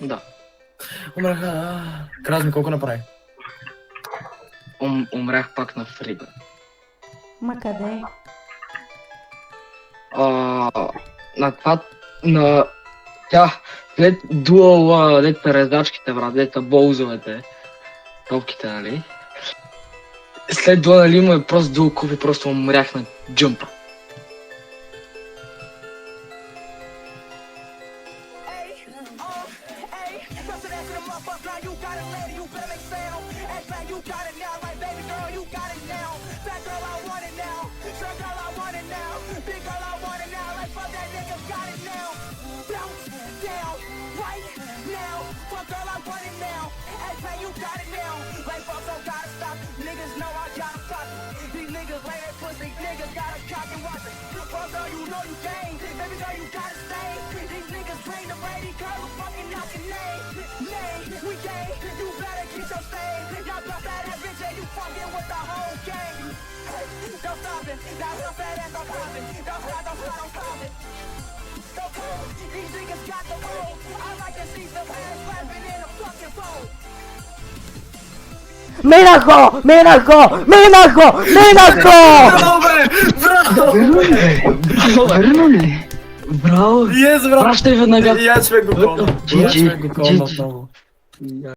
Да. Кразми, колко направи? Умрях пак на Фрида. Ма къде? На това... На... Тя... След дуал, дета резачките, брат, дета болзовете. Топките, нали? След дуал, нали, му е просто дуал куп и просто умрях на джъмпа. Минах го! Минах го! Минах го! Минах го! Верно ли? Браво! Yes, брат! Пращай веднага! И аз ще го колна. GG, И аз ще го колна GG. отново.